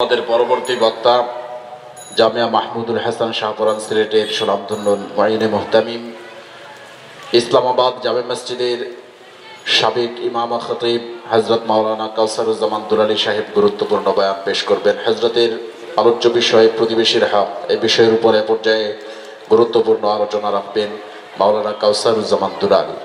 আমাদের পরবর্তী বক্তা জামিয়া মাহমুদুল হাসান শাহপুরান সিলেটের সুনামধন্য মুইনে মুহতামিম, ইসলামাবাদ জামে মসজিদের সাবেক ইমাম খতিব হযরত মাওলানা কাউসারুজ্জামান দুলালী সাহেব গুরুত্বপূর্ণ বয়ান পেশ করবেন। হযরতের আলোচ্য বিষয় প্রতিবেশীর হক। এই বিষয়ের উপরে পর্যায়ে গুরুত্বপূর্ণ আলোচনা রাখবেন মাওলানা কাউসারুজ্জামান দুলালী।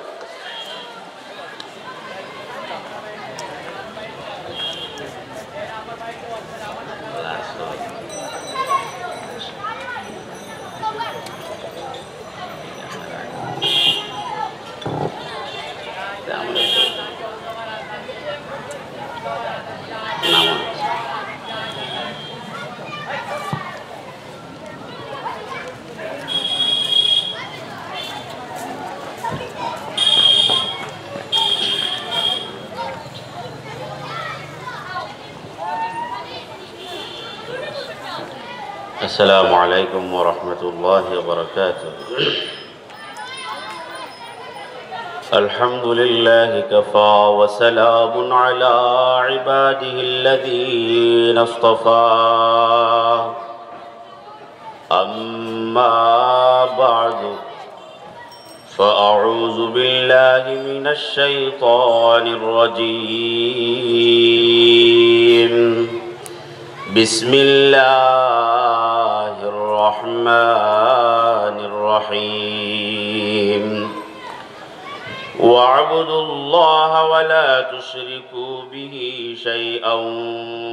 السلام عليكم ورحمة الله وبركاته. الحمد لله كفى وسلام على عباده الذين اصطفى. أما بعد فأعوذ بالله من الشيطان الرجيم. بسم الله الرحمن الرحيم. واعبدوا الله ولا تشركوا به شيئا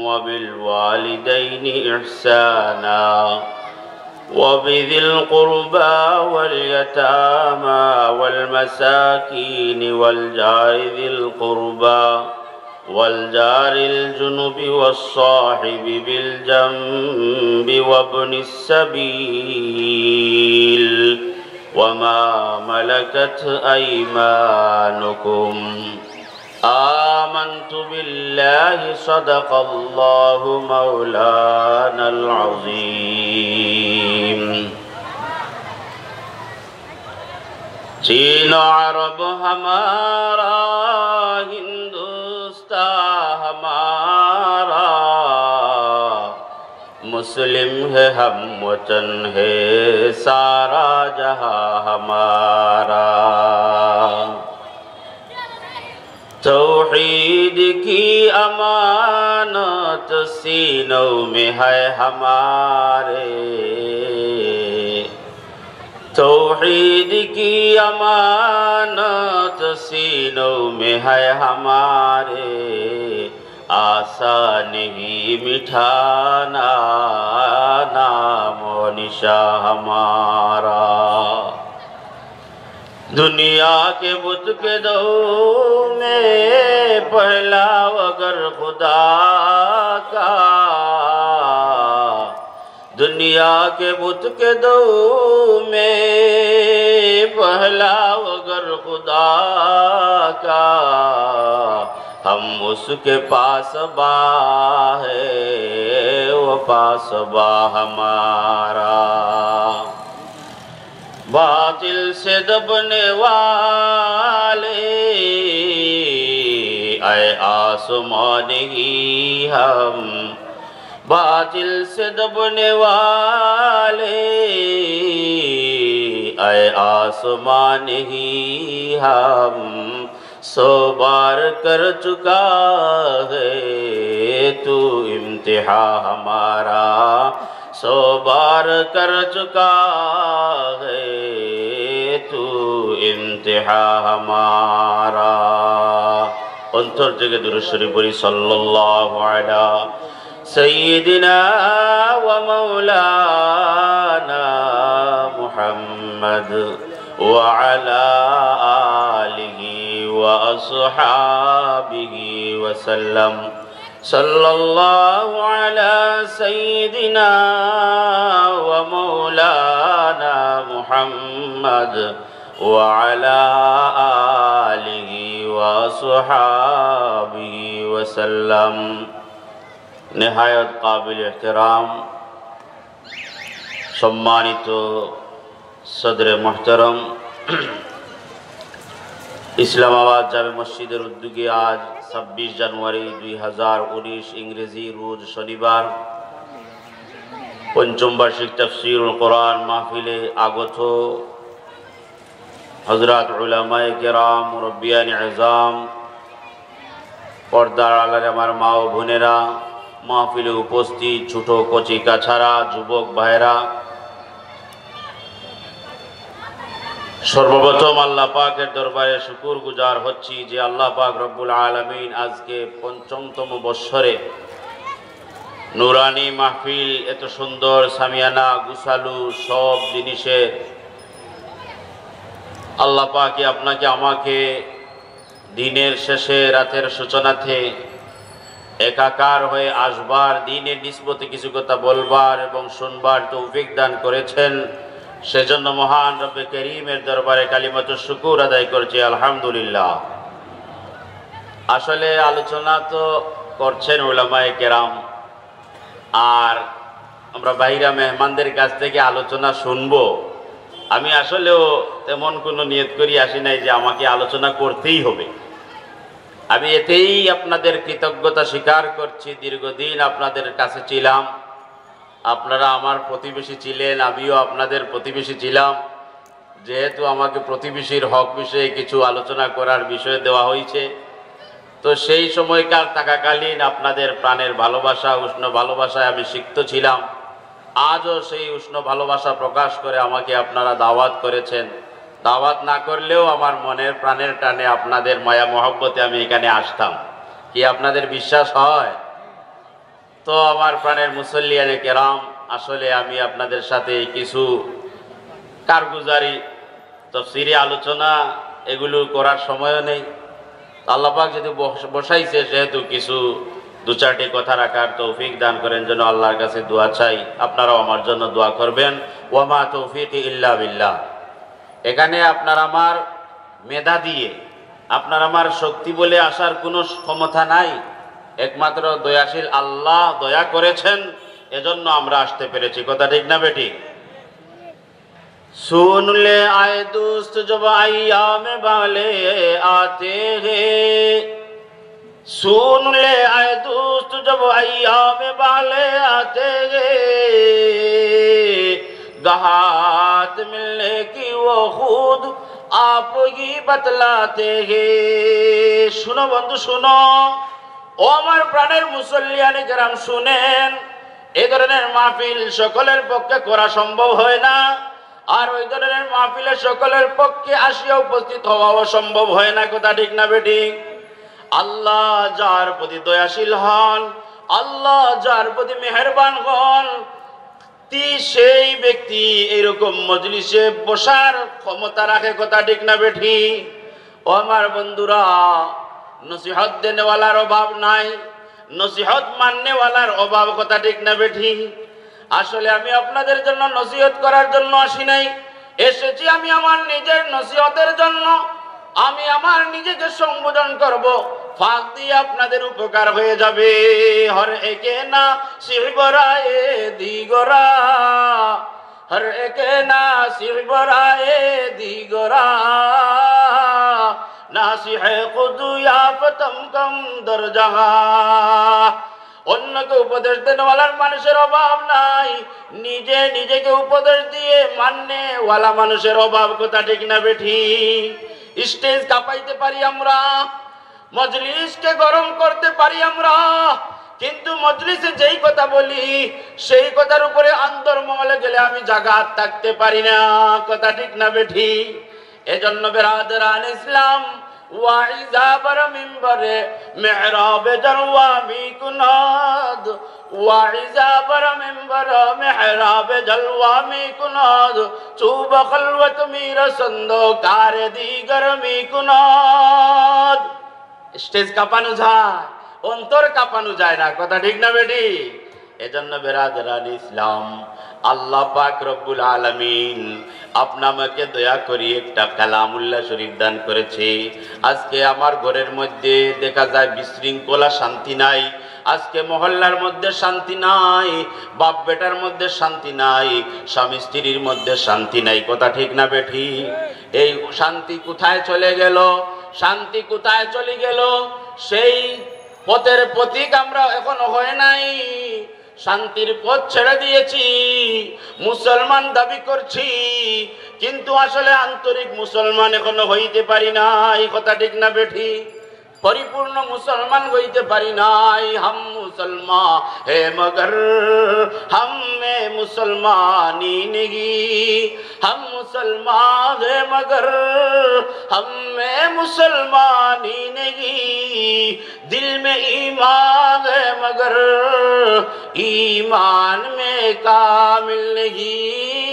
وبالوالدين إحسانا وبذي القربى واليتامى والمساكين والجار ذي القربى والجار الجنب والصاحب بالجنب وابن السبيل وما ملكت أيمانكم. آمنت بالله صدق الله مولانا العظيم. चीन अरब हमारा हमारा मुस्लिम है हम वतन है सारा जहां हमारा. तौहीद की अमानत सीनों में है हमारे. तौहीद की अमानत सीनों में है हमारे. आसान ही मिठाना नामो निशा हमारा. दुनिया के बुत के दो में पहला अगर खुदा का. दुनिया के बुत के दो में पहला अगर खुदा का. हम उसके पास बा है वो पास बा हमारा. बातिल से दबने वाले आए आसमान ही हम. बातिल से दबने वाले आए आसमान ही हम. 100 बार कर चुका है तू इम्तिहा हमारा. 100 बार कर चुका है तू इम्तिहा हमारा. अंतर থেকে দুরূদ শরীফ পড়ি সাল্লাল্লাহু আলা सय्यिदिना व मौलाना मुहम्मद व अला आलिहि व अस्हाबिहि व सल्लम. सल्लल्लाहु अला सय्यिदिना व मौलाना मुहम्मद व अला आलिहि व अस्हाबिहि व सल्लम. नेहायत काबिल एहतराम सम्मानित सदर मोहतरम इस्लामाबाद जामे मस्जिदेर उद्योगे आज 26 জানুয়ারি 2019 इंग्रेजी रोज शनिवार পঞ্চম বার্ষিক তাফসীরুল কোরআন মাহফিলে আগত হযরত উলামায়ে কেরাম, মুরব্বিয়ানে আযম, পর্দার আড়ালে আমার মা ও বোনেরা, মাহফিলে উপস্থিত ছোট কচি কাছারা, যুবক ভাইরা, সর্বপ্রথম আল্লাহ পাকের দরবারে শুকর গুজার হচ্ছি যে আল্লাহ পাক রব্বুল আলামিন আজকে পঞ্চমতম বৎসরে নুরানি মাহফিল, এত সুন্দর সামিয়ানা গুছালু সব জিনিসে আল্লাহ পাকে আপনাকে আমাকে দিনের শেষে রাতের সূচনাতে একাকার হয়ে আসবার, দিনের নিসবতে কিছু কথা বলবার এবং শুনবার তৌফিক দান করেছেন। সেজন্য মহান রব্বে করিমের দরবারে কালিমাতুশ শুকুর আদায় করছি, আলহামদুলিল্লাহ। আসলে আলোচনা তো করছেন উলামায়ে কেরাম, আর আমরা বাইরা মেহমানদের কাছ থেকে আলোচনা শুনবো। আমি আসলেও তেমন কোনো নিয়ত করি আসি নাই যে আমাকে আলোচনা করতেই হবে। আমি এতেই আপনাদের কৃতজ্ঞতা স্বীকার করছি। দীর্ঘদিন আপনাদের কাছে ছিলাম, আপনারা আমার প্রতিবেশী ছিলেন, আমিও আপনাদের প্রতিবেশী ছিলাম। যেহেতু আমাকে প্রতিবেশীর হক বিষয়ে কিছু আলোচনা করার বিষয় দেওয়া হয়েছে, তো সেই সময়কার থাকাকালীন আপনাদের প্রাণের ভালোবাসা, উষ্ণ ভালোবাসায় আমি সিক্ত ছিলাম। আজও সেই উষ্ণ ভালোবাসা প্রকাশ করে আমাকে আপনারা দাওয়াত করেছেন। দাওয়াত না করলেও আমার মনের প্রাণের টানে আপনাদের মায়া মহব্বতে আমি এখানে আসতাম। কি আপনাদের বিশ্বাস হয়? তো আমার প্রাণের মুসল্লিয়ানে কেরাম, আসলে আমি আপনাদের সাথে কিছু কারগুজারি, তাফসীরি আলোচনা এগুলো করার সময়ও নেই। আল্লাহ পাক যদি বসাইছে, সেহেতু কিছু দু চারটি কথা রাখার তৌফিক দান করেন জন্য আল্লাহর কাছে দোয়া চাই। আপনারাও আমার জন্য দোয়া করবেন। ওয়ামা তৌফিক ইল্লা বিল্লাহ। এখানে আপনার আমার মেধা দিয়ে, আপনার আমার শক্তি বলে আসার কোনো ক্ষমতা নাই। একমাত্র দয়াশীল আল্লাহ দয়া করেছেন, এজন্য আমরা আসতে পেরেছি। কথা ঠিক না বেটি? सुन ले आए दोस्त जब अय्याम वाले आते हैं, सुन ले आए दोस्त जब अय्याम वाले आते हैं, गहात मिलने की वो खुद आप ही बतलाते हैं। सुनो बंधु सुनो, ও আমার প্রাণের মুসল্লিয়ানে কেরাম, শুনেন। এই ধরনের মাহফিল সকলের পক্ষে করা সম্ভব হয় না, আর ওই ধরনের মাহফিলে সকলের পক্ষে আসিয়া উপস্থিত হওয়াও সম্ভব হয় না। কথা ঠিক না বেটি? আল্লাহ যার প্রতি দয়াশীল হন, আল্লাহ যার প্রতি মেহেরবান হন, সেই ব্যক্তি এরকম মজলিসে বসার ক্ষমতা রাখে। কথা ঠিক না বেটি? ও আমার বন্ধুরা, নসিহত দেনেওয়ালার অভাব নাই, নসিহত মাননেওয়ালার অভাব। কথা ঠিক না বেটি? আসলে আমি আপনাদের জন্য নসিহত করার জন্য আসি নাই, এসেছি আমি আমার নিজের নসিহতের জন্য। আমি আমার নিজেকে সম্বোধন করব, ফাঁক দিয়ে আপনাদের উপকার হয়ে যাবে। হর একে না শিবরায়ে দিগরা, হর একে না শিবরায়ে দিগরা, নাসিহে খুদু ইয়াফতম কম দরজাহা। অন্যকে উপদেশ দেওয়ালার মানুষের অভাব নাই, নিজে নিজেকে উপদেশ দিয়ে মাননেওয়ালা মানুষের অভাব। কথা ঠিক না বেঠি? স্টেজ কাঁপাইতে পারি আমরা, মজলিসকে গরম করতে পারি আমরা, কিন্তু মজলিসে যেই কথা বলি সেই কথার উপরে অন্তর্মহলে গেলে আমি জাগাত থাকতে পারি না। কথা ঠিক না বেঠি? এজন্য বেরাদরান ইসলাম, ওয়াইজা বার মিম্বরে মেহরাবে জলওয়ামি কুনাদ, ওয়াইজা বার মিম্বর মেহরাবে জলওয়ামি কুনাদ, চুব খলওত মির সন্দো কারে দিগর মি কুনাদ। স্টেজ কাঁপানো যায়, অন্তর কাঁপানো যায় না। কথা ঠিক না বেটি? এজন্য বেরাদরান ইসলাম, আল্লাহ পাক রব্বুল আলামিন আপনাকে দয়া করি একটা কালামুল্লাহ শরীফ দান করেছে। আজকে আমার ঘরের মধ্যে দেখা যায় বিশৃঙ্খলা, শান্তি নাই। আজকে মহল্লার মধ্যে শান্তি নাই, বাপ বেটার মধ্যে শান্তি নাই, স্বামী স্ত্রীর মধ্যে শান্তি নাই। কথা ঠিক না বেঠি? এই শান্তি কোথায় চলে গেল? শান্তি কোথায় চলে গেল? সেই পথের প্রতীক আমরা এখনো হয় নাই। শান্তির পথ ছেড়ে দিয়েছি, মুসলমান দাবি করছি, কিন্তু আসলে আন্তরিক মুসলমান এখনো হইতে পারি না। এই কথা ঠিক না বেঠি? परिपूर्ण मुसलमान হইতে পারি নাই। हम मुसलमान है मगर हम में मुसलमानी नहीं, हम मुसलमान है मगर हम में मुसलमानी नहीं, दिल में ईमान है मगर ईमान में कामिल नहीं,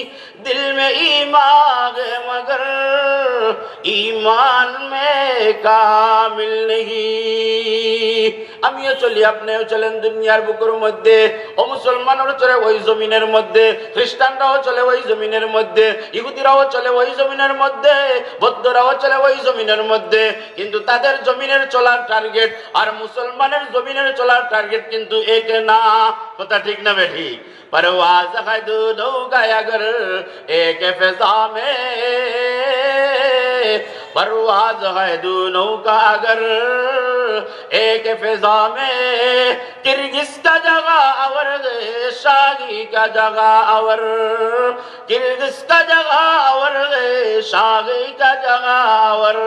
दिल में ईमान है मगर ईमान में कामिल नहीं। আমিও চলি, আপনিও চলেন দুনিয়ার বুকের মধ্যে। ও মুসলমানরা চলে ওই জমিনের মধ্যে, খ্রিস্টানরাও চলে ওই জমিনের মধ্যে, ইহুদিরাও চলে ওই জমিনের মধ্যে, বৌদ্ধরাও চলে ওই জমিনের মধ্যে, কিন্তু তাদের জমিনের চলার টার্গেট আর মুসলমানের জমিনের চলার টার্গেট কিন্তু এক না। কথা ঠিক না বেঠিক? परवाज़ है दोनों का अगर एक फिजा में, परवाज़ है दोनों का अगर एक फिजा में, किर्गिज का जगह और शाही का जगह और, किर्गिज का जगह और शाही का जगह और।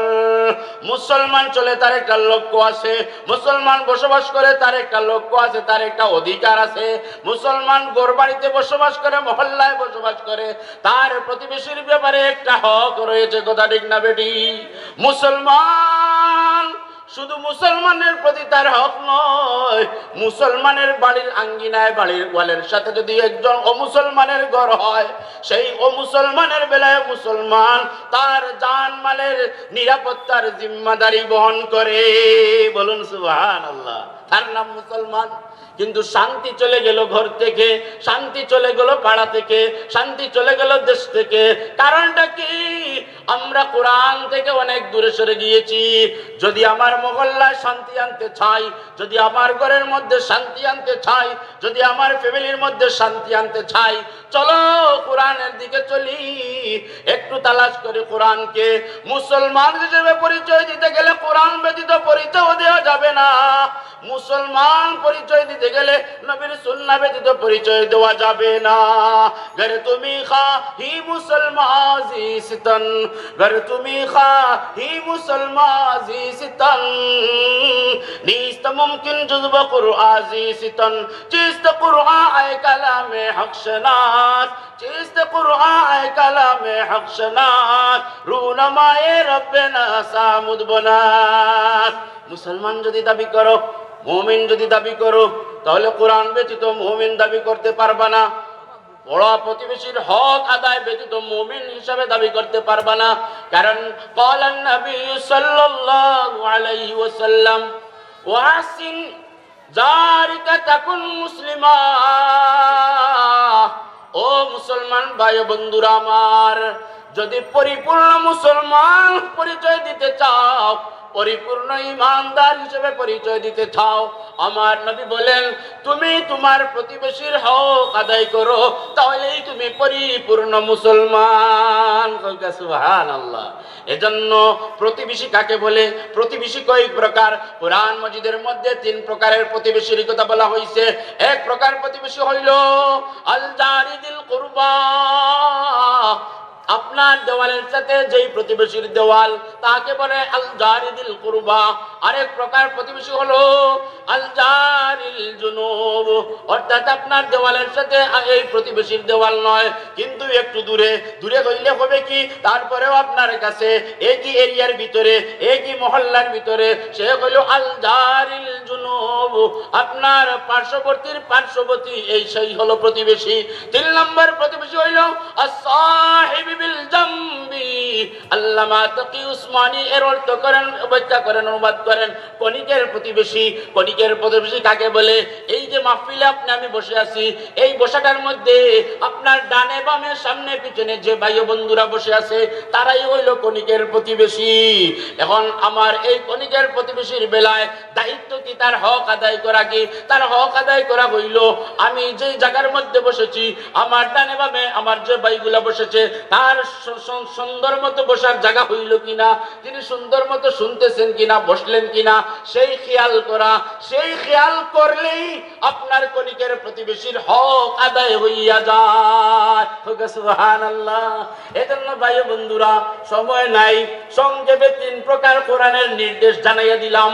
মুসলমান চলে তার একটা লক্ষ্য আছে, মুসলমান বসবাস করে তার একটা লক্ষ্য আছে, তার একটা অধিকার আছে। মুসলমান বাড়িতে বসবাস করে, মহল্লায় বসবাস করে, তার প্রতিবেশীর ব্যাপারে একটা হক রয়েছে। কথা ঠিক না বেটি? মুসলমান শুধু মুসলমানের প্রতি তার হক নয়, মুসলমানের বাড়ির আঙ্গিনায় বাড়ির ওয়ালের সাথে যদি একজন অমুসলমানের ঘর হয়, সেই অমুসলমানের বেলায় মুসলমান তার জানমালের নিরাপত্তার জিম্মাদারি বহন করে। বলুন সুবহানাল্লাহ। তার নাম মুসলমান। কিন্তু শান্তি চলে গেল ঘর থেকে, শান্তি চলে গেল পাড়া থেকে, শান্তি চলে গেল দেশ থেকে। কারণটা কি? আমরা কোরআন থেকে অনেক দূরে সরে গিয়েছি। যদি আমার মহল্লায় শান্তি আনতে চাই, যদি আমার ঘরের মধ্যে শান্তি আনতে চাই, যদি আমার ফ্যামিলির মধ্যে শান্তি আনতে চাই, চলো কোরআনের দিকে চলি। একটু তালাশ করে কোরআনকে। মুসলমান হিসেবে পরিচয় দিতে গেলে কোরআন ব্যতীত পরিচয় দেওয়া যাবে না। মুসলমান পরিচয় দিতে গেলে নবীর সুন্নাহ ব্যতীত পরিচয় দেওয়া যাবে না। গর তুমি খাহি মুসলমান জিসতন, গর তুমি খাহি মুসলমান জিসতন, নিস্ত মুমকিন জুজব কুরআন জিসতন, চিস্ত কুরআন আয় কালামে হক শনাস, চিস্ত কুরআন আয় কালামে হক শনাস, রুনমায়ে রব্বানা সামুদ বনাস। মুসলমান যদি দাবি করো, মুমিন যদি দাবি করো, তাহলে কোরআন ব্যতীত মুমিন দাবি করতে পারবা না। পড়া প্রতিবেশীর হক আদায় ব্যতীত মুমিন হিসাবে দাবি করতে পারবা না। কারণ ক্বালান নবী সাল্লাল্লাহু আলাইহি ওয়াসাল্লাম ওয়াসিন জারিকা তাকুন মুসলিমা। ও মুসলমান ভাই বন্ধুরা আমার, যদি পরিপূর্ণ মুসলমান পরিচয় দিতে চাও, পরিপূর্ণ ইমানদার হিসেবে পরিচয় দিতে চাও, আমার নবী বলেন তুমি তোমার প্রতিবেশীর হক আদায় করো, তাহলেই তুমি পরিপূর্ণ মুসলমান। সুবহানাল্লাহ। এজন্য প্রতিবেশী কাকে বলে? প্রতিবেশী কয় প্রকার? কোরআন মাজিদের মধ্যে 3 প্রকারের প্রতিবেশীর কথা বলা হয়েছে। এক প্রকার প্রতিবেশী হইল আল জারিদিল কুরবা, আপনার দেওয়ালের সাথে যেই প্রতিবেশীর দেওয়াল তাকে বলে আল জারিদিল কুরবা। আরেক প্রকার প্রতিবেশী হলো আল জারিল জুনুব, অর্থাৎ আপনার দেওয়ালের সাথে এই প্রতিবেশীর দেওয়াল নয়, কিন্তু একটু দূরে। দূরে হইলে হবে কি, তারপরেও আপনার কাছে একই এরিয়ার ভিতরে, একই মহল্লার ভিতরে, সে হইল আল জারিল জুনুব, আপনার পার্শ্ববর্তীর পার্শ্ববর্তী, এই সেই হলো প্রতিবেশী। 3 নম্বর প্রতিবেশী হইল as-সাহিব বিল জামবি। আল্লামা তাকি উসমানী এর অর্থ করেন, ব্যাখ্যা করেন, অনুবাদ করেন কণিকের প্রতিবেশী। কণিকের প্রতিবেশী কাকে বলে? এই যে মাহফিলে আপনি আমি বসে আছি, এই বসাটার মধ্যে আপনার ডানে বামে সামনে পিছনে যে ভাই বন্ধুরা বসে আছে, তারাই হইল কণিকের প্রতিবেশী। এখন আমার এই কণিকের প্রতিবেশীর বেলায় দায়িত্ব কি তার হক আদায় করা কি? তার হক আদায় করা হইল আমি যে জায়গার মধ্যে বসেছি, আমার ডানে বামে আমার যে ভাইগুলা বসেছে তার সুন্দর মতো বসার জায়গা হইল কিনা, তিনি সুন্দর মতো শুনতেছেন কিনা, বসলেন কিনা, সেই খেয়াল করা। সেই খেয়াল করলেই আপনার কলিকের প্রতিবেশীর হক আদায় হইয়া যায়। সুবহানাল্লাহ। এজন্য ভাই বন্ধুরা, সময় নাই, সংক্ষেপে 3 প্রকার কোরআনের নির্দেশ জানাইয়া দিলাম।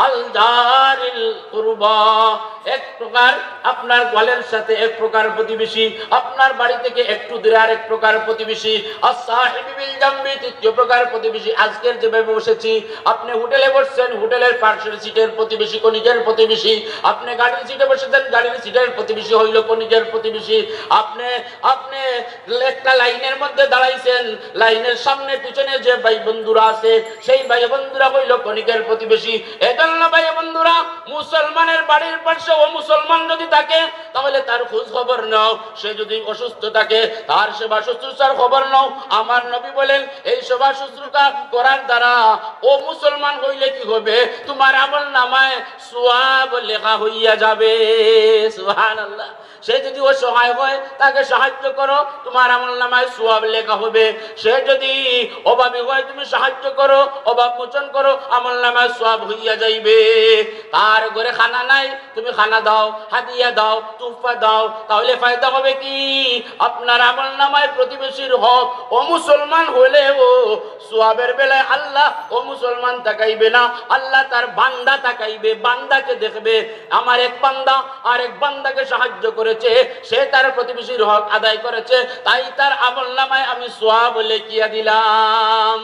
আল জারিল কুরবা, এক প্রকার আপনার গোয়ালের সাথে এক প্রকার প্রতিবেশী, আপনার বাড়ি থেকে একটু দূরে আরেক প্রকার প্রতিবেশী। as-সাহিবু বিল জামবি, তৃতীয় প্রকার প্রতিবেশী। আজকের যেভাবে বসেছি, আপনি হোটেলে বসছেন, হোটেলের পাশের সিটের প্রতিবেশী কনিকের প্রতিবেশী। আপনি গাড়ির সিটে বসেছেন, গাড়ির সিটের প্রতিবেশী হইল কনিকের প্রতিবেশী। আপনি একটা লাইনের মধ্যে দাঁড়াইছেন, লাইনের সামনে পিছনে যে ভাই বন্ধুরা আছে সেই ভাই বন্ধুরা হইল কনিকের প্রতিবেশী। এজন্য ভাই বন্ধুরা, মুসলমানের বাড়ির পাশে ও মুসলমান যদি থাকে তাহলে তার খোঁজ খবর নাও। সে যদি অসুস্থ থাকে তার সেবা শুশ্রূষার খবর নাও। আমার নবী বলেন, এই সেবা শুশ্রূষা করার দ্বারা ও মুসলমান হইলে কি হবে? তোমার আমল নামায় সওয়াব লেখা হইয়া যাবে। সুবহানাল্লাহ। সে যদি অসহায় হয় তাকে সাহায্য করো, তোমার আমল নামায় সওয়াব লেখা হবে। সে যদি অভাবী হয় তুমি সাহায্য করো, অভাব মোচন করো, আমল নামায় সওয়াব হইয়া যাইবে। তার ঘরে খানা নাই, তুমি খানা দাও, হাদিয়া দাও, তুফা দাও, তাহলে ফায়দা হবে কি? আপনার আমল নামায় প্রতিবেশীর হক। ও মুসলমান হলেও সওয়াবের বেলায় আল্লাহ ও মুসলমান তাকাইবে না, আল্লাহ তার বান্দা তাকাইবে, বান্দাকে দেখবে। আমার এক বান্দা আর এক বান্দাকে সাহায্য করেছে, সে তার প্রতিবেশীর হক আদায় করেছে, তাই তার আমল নামায় আমি সওয়াব লিখিয়া দিলাম।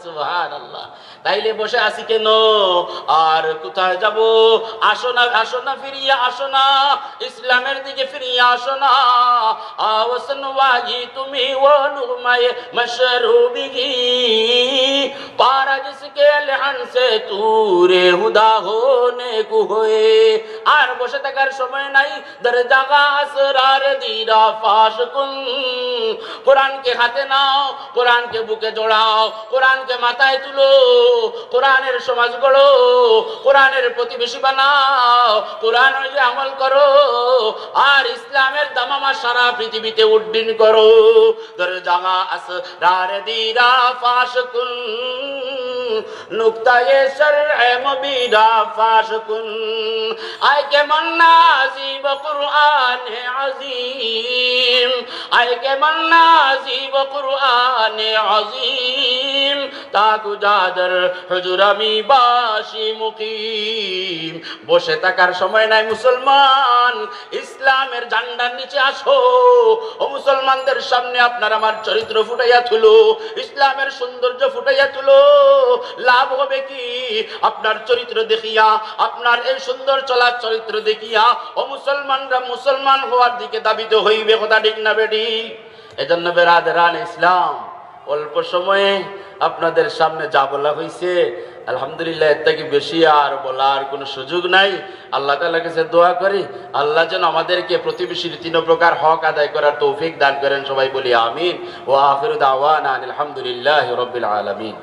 সুবহানাল্লাহ। তাইলে বসে আছি কেন? আর কোথায় যাব? আসো না, আসো না, ফিরিয়া আসো না, ইসলামের দিকে ফিরিয়া আসো না। আওয়াসন ওয়াজি তুমি ও নুমায়ে মশরুবিহি, পারা জিসকে লহন সে তুরে হুদা হোনে কো হোয়ে। আর বসে থাকার সময় নাই। দর জাগা আসরার দিরা ফাশকুন, কোরআনকে হাতে নাও, কোরআনকে বুকে জড়াও, কোরআনকে মাথায় তুলো, কোরআনের সমাজ গড়ো, কোরআনের প্রতিবেশী বানাও, কোরআন অনুযায়ী আমল করো, আর ইসলামের দামামা সারা পৃথিবীতে উড্ডীন করো। দর জাগা আসরার দিরা ফাশকুন, নুকতায়ে শর'এ মুবিনা ফাশকুন। আয় কেমন নাজিব কুরআনে আযীম, আয় কেমন নাজিব কুরআনে আযীম, তাকু জাদর হুজুর আমি বাসি মুকিম। বসে থাকার সময় নাই মুসলমান, ইসলামের ঝান্ডার নিচে আসো। ও মুসলমানদের সামনে আপনার আমার চরিত্র ফুটাইয়া তুলো, ইসলামের সৌন্দর্য ফুটাইয়া তুলো। লাভ হবে কি? আপনার চরিত্র দেখিয়া, আপনার এই সুন্দর চলার চরিত্র দেখিয়া ও মুসলমানরা মুসলমান হওয়ার দিকে দাবিত হইবে। কথা ঠিক না বেটি? এজন্য বেরাদারান ইসলাম, অল্প সময়ে আপনাদের সামনে যা বলা হয়েছে আলহামদুলিল্লাহ, এর থেকে বেশি আর বলার কোনো সুযোগ নাই। আল্লাহ তাআলার কাছে দোয়া করি, আল্লাহ যেন আমাদেরকে প্রতিবেশীর 3 প্রকার হক আদায় করার তৌফিক দান করেন। সবাই বলি আমিন। ওয়া আখিরু দাওয়ানা আলহামদুলিল্লাহি রাব্বিল আলামিন।